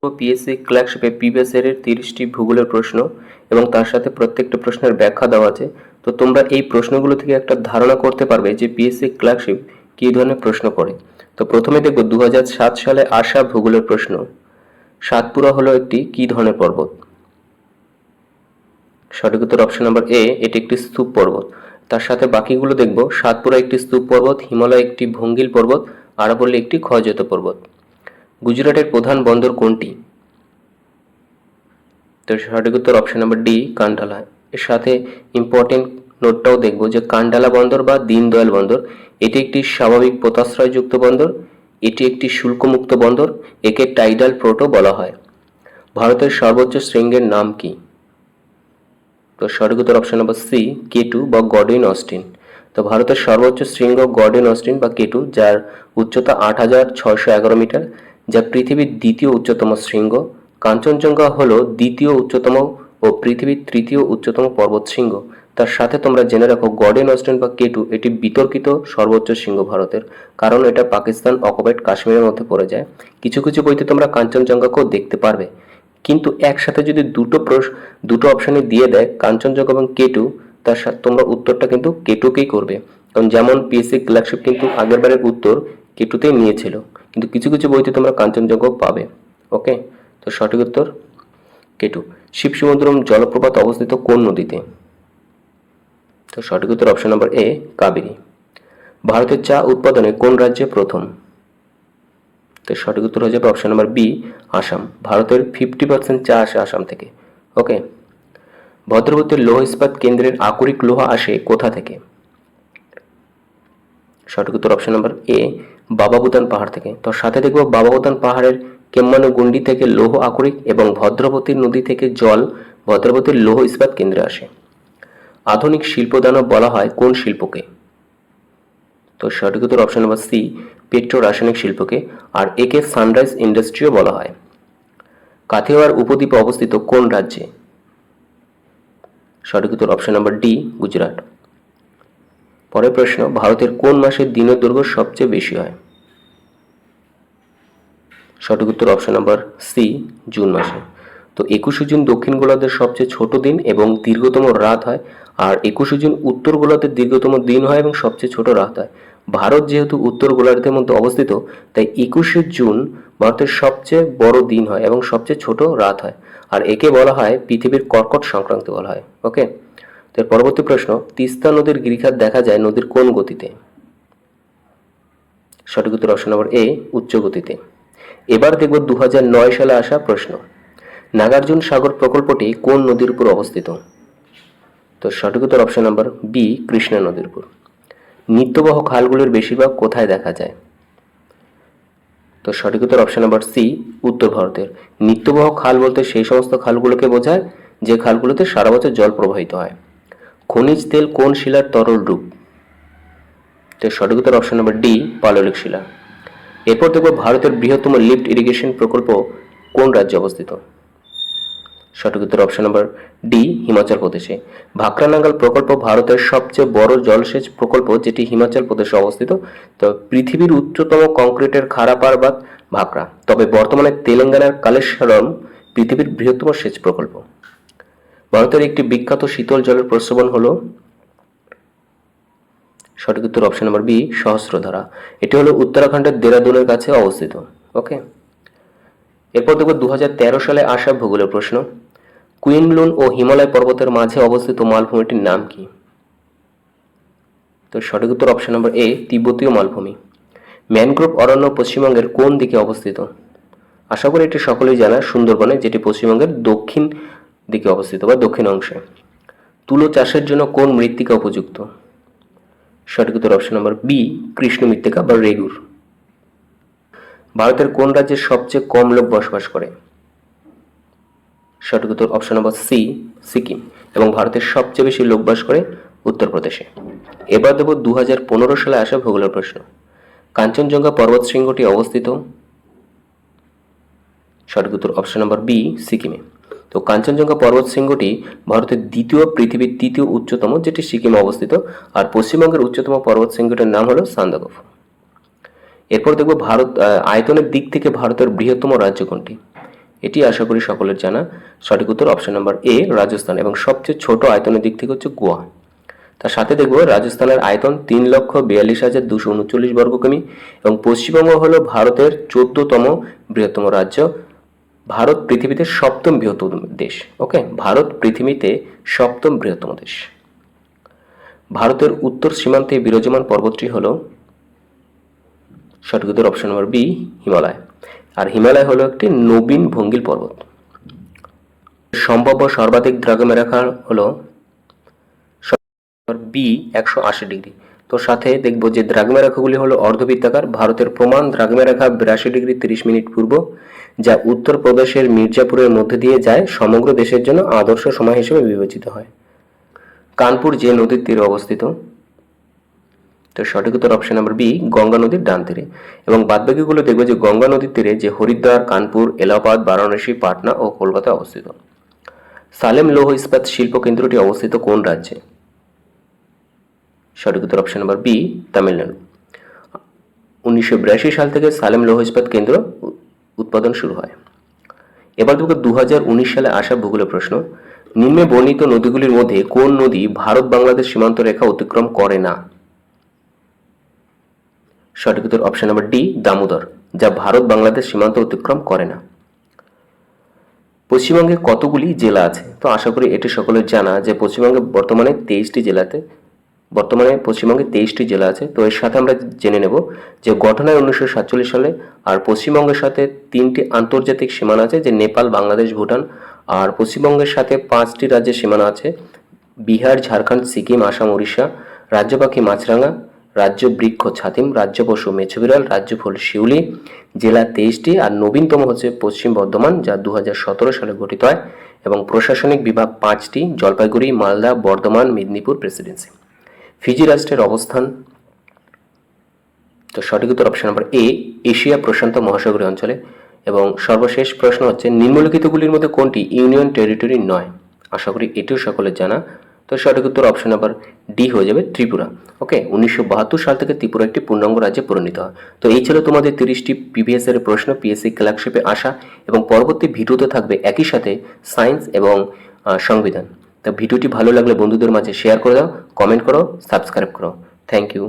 PSC ক্লার্কশিপে previous ইয়ারের 30টি ভূগোলের প্রশ্ন এবং তার সাথে প্রত্যেকটা প্রশ্নের ব্যাখ্যা দেওয়া আছে। তো তোমরা এই প্রশ্নগুলো থেকে একটা ধারণা করতে পারবে যে পিএসসি ক্লার্কশিপ কী ধরনের প্রশ্ন করে। তো প্রথমে দেখব 2007 সালে আসা ভূগোলের প্রশ্ন। সাতপুরা হলো একটি কী ধরনের পর্বত? সঠিক উত্তর অপশন নাম্বার এ, এটি একটি স্তূপ পর্বত। তার সাথে বাকিগুলো দেখব। সাতপুরা একটি স্তূপ পর্বত, হিমালয় একটি ভঙ্গিল পর্বত, আরাবল্লী একটি ক্ষয়জাত পর্বত। গুজরাটের প্রধান বন্দর কোনটি? তো সঠিক উত্তর অপশন নাম্বার ডি, কান্ডালা। এর সাথে ইম্পর্টেন্ট নোটটাও দেখব যে কান্ডালা বন্দর বা দীনদয়াল বন্দর এটি একটি স্বাভাবিক পোতাশ্রয়যুক্ত বন্দর, এটি একটি শুল্কমুক্ত বন্দর, একে টাইডাল পোর্টও বলা হয়। ভারতের সর্বোচ্চ শৃঙ্গের নাম কি? তো সঠিক উত্তর অপশন নাম্বার সি, কেটু বা গডউইন অস্টিন। তো ভারতের সর্বোচ্চ শৃঙ্গ গডউইন অস্টিন বা কেটু, যার উচ্চতা 8611 মিটার, যা পৃথিবীর দ্বিতীয় উচ্চতম শৃঙ্গ। কাঞ্চনজঙ্ঘা হল দ্বিতীয় উচ্চতম ও পৃথিবীর তৃতীয় উচ্চতম পর্বত শৃঙ্গ। তার সাথে তোমরা জেনে রাখো গডউইন অস্টিন বা কেটু এটি বিতর্কিত সর্বোচ্চ শৃঙ্গ ভারতের, কারণ এটা পাকিস্তান অকুপাইড কাশ্মীরের মধ্যে পড়ে যায়। কিছু কিছু বইতে তোমরা কাঞ্চনজঙ্ঘাকেও দেখতে পারবে, কিন্তু একসাথে যদি দুটো অপশনে দিয়ে দেয় কাঞ্চনজঙ্ঘা এবং কেটু, তার সাথে তোমরা উত্তরটা কিন্তু কেটুকেই করবে। কারণ যেমন পিএসসি ক্লার্কশিপ কিন্তু আগের বারের উত্তর কেটুতেই নিয়েছিল, কিন্তু কিছু কিছু বইতে তোমরা কাঞ্চনজঙ্ঘাও পাবে। ওকে, তো সঠিক উত্তর কেটু। শিবসমুদ্রম জলপ্রপাত অবস্থিত কোন নদীতে? তো সঠিক উত্তর অপশন নাম্বার এ, কাবেরী। ভারতের চা উৎপাদনে কোন রাজ্যে প্রথম? তো সঠিক উত্তর হয়ে যাবে অপশন নাম্বার বি, আসাম। ভারতের 50% চা আসে আসাম থেকে। ওকে, ভদ্রবতীর লৌহ ইস্পাত কেন্দ্রের আকরিক লোহা আসে কোথা থেকে? সঠিক উত্তর অপশন নাম্বার এ, বাবা বুদান পাহাড় থেকে। তো সাথে দেখব বাবা বুদান পাহাড়ের কেম্মানুগুন্ডি থেকে লৌহ আকরিক এবং ভদ্রবতী নদী থেকে জল ভদ্রবতীর লৌহ ইস্পাত কেন্দ্রে আসে। আধুনিক শিল্পদানব বলা হয় কোন শিল্পকে? তো সঠিক উত্তর অপশন নাম্বার সি, পেট্রো রাসায়নিক শিল্পকে। আর একে সানরাইজ ইন্ডাস্ট্রিও বলা হয়। কাথিয়াওয়াড় উপদ্বীপে অবস্থিত কোন রাজ্যে? সঠিক উত্তর অপশন নাম্বার ডি, গুজরাট। পরের প্রশ্ন, ভারতের কোন মাসে দিনের দৈর্ঘ্য সবচেয়ে বেশি হয়? সঠিক উত্তর অপশন নাম্বার সি, জুন মাসে। তো 21শে জুন দক্ষিণ গোলার্ধের সবচেয়ে ছোট দিন এবং দীর্ঘতম রাত হয়, আর 21শে জুন উত্তর গোলার্ধের দীর্ঘতম দিন হয় এবং সবচেয়ে ছোট রাত হয়। ভারত যেহেতু উত্তর গোলার্ধের মধ্যে অবস্থিত, তাই 21শে জুন ভারতের সবচেয়ে বড় দিন হয় এবং সবচেয়ে ছোট রাত হয়, আর একে বলা হয় পৃথিবীর কর্কট সংক্রান্তি বলা হয়। ওকে, তো পরবর্তী প্রশ্ন, তিস্তা নদীর গিরিখাত দেখা যায় নদীর কোন গতিতে? সঠিক উত্তর অপশন নম্বর এ, উচ্চ গতিতে। এবার দেখব 2009 সালে আসা প্রশ্ন। নাগার্জুন সাগর প্রকল্পটি কোন নদীর উপর অবস্থিত? তো সঠিক উত্তর অপশন নাম্বার বি, কৃষ্ণা নদীর উপর। নিত্যবহ খালগুলির বেশিরভাগ কোথায় দেখা যায়? তো সঠিক উত্তর অপশন নাম্বার সি, উত্তর ভারতের। নিত্যবহ খাল বলতে সেই সমস্ত খালগুলোকে বোঝায় যে খালগুলোতে সারা বছর জল প্রবাহিত হয়। খনিজ তেল কোন শিলার তরল রূপ? তো সঠিক উত্তর অপশন নাম্বার ডি, পাললিক শিলা। এরপর দেখব ভারতের বৃহত্তম লিফট ইরিগেশন প্রকল্প কোন রাজ্যে অবস্থিত? সঠিক উত্তর অপশন নাম্বার ডি, হিমাচল প্রদেশে। ভাকরা নাঙ্গাল প্রকল্প ভারতের সবচেয়ে বড় জলসেচ প্রকল্প, যেটি হিমাচল প্রদেশে অবস্থিত। তো পৃথিবীর উচ্চতম কংক্রিটের খাড়া পার্বত ভাকরা, তবে বর্তমানে তেলেঙ্গানার কালেশ্বরম পৃথিবীর বৃহত্তম সেচ প্রকল্প। ভারতের একটি বিখ্যাত শীতল জলের প্রস্রবণ হলো? সঠিক উত্তর অপশন নাম্বার বি, সহস্রধারা। এটি হলো উত্তরাখণ্ডের দেরাদুনের কাছে অবস্থিত। ওকে, এরপর দেখব 2013 সালে আসা ভূগোলের প্রশ্ন। কুইনলুন ও হিমালয় পর্বতের মাঝে অবস্থিত মালভূমিটির নাম কি? তো সঠিক উত্তর অপশন নম্বর এ, তিব্বতীয় মালভূমি। ম্যানগ্রোভ অরণ্য পশ্চিমবঙ্গের কোন দিকে অবস্থিত? আশা করি এটি সকলেই জানা, সুন্দরবনে, যেটি পশ্চিমবঙ্গের দক্ষিণ দিকে অবস্থিত বা দক্ষিণ অংশে। তুলো চাষের জন্য কোন মৃত্তিকা উপযুক্ত? সঠিক উত্তর অপশন নম্বর বি, কৃষ্ণ মৃত্তিকা বা রেগুর। ভারতের কোন রাজ্যে সবচেয়ে কম লোক বসবাস করে? সঠিক উত্তর অপশন নম্বর সি, সিকিম। এবং ভারতের সবচেয়ে বেশি লোক বাস করে উত্তরপ্রদেশে। এবার দেব 2015 সালে আসা ভূগোলের প্রশ্ন। কাঞ্চনজঙ্ঘা পর্বত শৃঙ্গটি অবস্থিত? সঠিক উত্তর অপশন নম্বর বি, সিকিমে। তো কাঞ্চনজঙ্ঘা পর্বত শৃঙ্গটি ভারতের দ্বিতীয়, পৃথিবীর তৃতীয় উচ্চতম, যেটি সিকিমে অবস্থিত। আর পশ্চিমবঙ্গের উচ্চতম পর্বত শৃঙ্গটির নাম হলো সান্দাকফু। এরপর দেখব ভারত আয়তনের দিক থেকে ভারতের বৃহত্তম রাজ্য কোনটি? এটি আশা করি সকলের জানা। সঠিক উত্তর অপশন নাম্বার এ রাজস্থান, এবং সবচেয়ে ছোট আয়তনের দিক থেকে হচ্ছে গোয়া। তার সাথে দেখব রাজস্থানের আয়তন 3,42,239 বর্গ কিমি, এবং পশ্চিমবঙ্গ হলো ভারতের 14তম বৃহত্তম রাজ্য। ভারত পৃথিবীতে সপ্তম বৃহত্তম দেশ। ওকে, ভারত পৃথিবীতে সপ্তম বৃহত্তম দেশ। ভারতের উত্তর সীমান্তে বিরাজমান পর্বতটি হল, সঠিক উত্তর অপশন নম্বর বি হিমালয়। আর হিমালয় হলো একটি নবীন ভঙ্গিল পর্বত। সম্ভাব্য সর্বাধিক দ্রাঘিমারেখা হলো বি 180 ডিগ্রি। তো সাথে দেখব যে দ্রাঘিমারেখাগুলি হলো অর্ধবৃত্তাকার। ভারতের প্রমাণ দ্রাঘিমারেখা 82 ডিগ্রি 30 মিনিট পূর্ব, যা উত্তরপ্রদেশের মির্জাপুরের মধ্যে দিয়ে যায়, সমগ্র দেশের জন্য আদর্শ সময় হিসেবে বিবেচিত হয়। কানপুর যে নদীর তীরে অবস্থিত? তো সঠিক উত্তর অপশন নাম্বার বি গঙ্গা নদীর ডান তীরে। এবং বাদবাকিগুলো দেখবে যে গঙ্গা নদীর তীরে যে হরিদ্বার, কানপুর, এলাহাবাদ, বারাণসী, পাটনা ও কলকাতা অবস্থিত। সালেম লৌহ ইস্পাত শিল্প কেন্দ্রটি অবস্থিত কোন রাজ্যে? সঠিক উত্তর অপশন নাম্বার বি তামিলনাড়ু। 1982 সাল থেকে সালেম লৌহ ইস্পাত কেন্দ্র উৎপাদন শুরু হয়। এবার দেখো 2019 সালে আসা ভূগোলের প্রশ্ন। নিম্নে বর্ণিত নদীগুলির মধ্যে কোন নদী ভারত বাংলাদেশ সীমান্ত রেখা অতিক্রম করে না? সঠিক উত্তর অপশন নাম্বার ডি দামোদর, যা ভারত বাংলাদেশ সীমান্ত অতিক্রম করে না। পশ্চিমবঙ্গে কতগুলি জেলা আছে? তো আশা করি এটি সকলের জানা যে পশ্চিমবঙ্গে বর্তমানে 23টি জেলা আছে। তো এর সাথে আমরা জেনে নেব যে গঠন হয় 1947 সালে। আর পশ্চিমবঙ্গের সাথে 3টি আন্তর্জাতিক সীমানা আছে, যে নেপাল, বাংলাদেশ, ভুটান। আর পশ্চিমবঙ্গের সাথে 5টি রাজ্যের সীমানা আছে, বিহার, ঝাড়খণ্ড, সিকিম, আসাম, উড়িষ্যা। রাজ্য পাখি মাছরাঙা, রাজ্য বৃক্ষ ছাতিম, রাজ্য পশু মেছবিড়াল, রাজ্য ফুল শিউলি। জেলা 23টি, আর নবীনতম হচ্ছে পশ্চিম বর্ধমান, যা 2017 সালে গঠিত হয়। এবং প্রশাসনিক বিভাগ 5টি, জলপাইগুড়ি, মালদা, বর্ধমান, মেদিনীপুর প্রেসিডেন্সি। ফিজি রাষ্ট্রের অবস্থান? তো সঠিক উত্তর অপশন নাম্বার এ এশিয়া প্রশান্ত মহাসাগরীয় অঞ্চলে। এবং সর্বশেষ প্রশ্ন হচ্ছে নিম্নলিখিতগুলির মধ্যে কোনটি ইউনিয়ন টেরিটরি নয়? আশা করি এটিও সকলের জানা। তো সঠিক উত্তর অপশন নাম্বার ডি হয়ে যাবে ত্রিপুরা। ওকে, 1972 সাল থেকে ত্রিপুরা একটি পূর্ণাঙ্গ রাজ্যে পরিণত হয়। তো এই ছিল তোমাদের 30টি প্রিভিয়াস এর প্রশ্ন পিএসসি ক্লার্কশিপে আসা, এবং পরবর্তী ভিডিওতে থাকবে একই সাথে সায়েন্স এবং সংবিধান। তো ভিডিওটি ভালো লাগলে বন্ধুদের মাঝে শেয়ার করে দাও, কমেন্ট করো, সাবস্ক্রাইব করো। Thank you.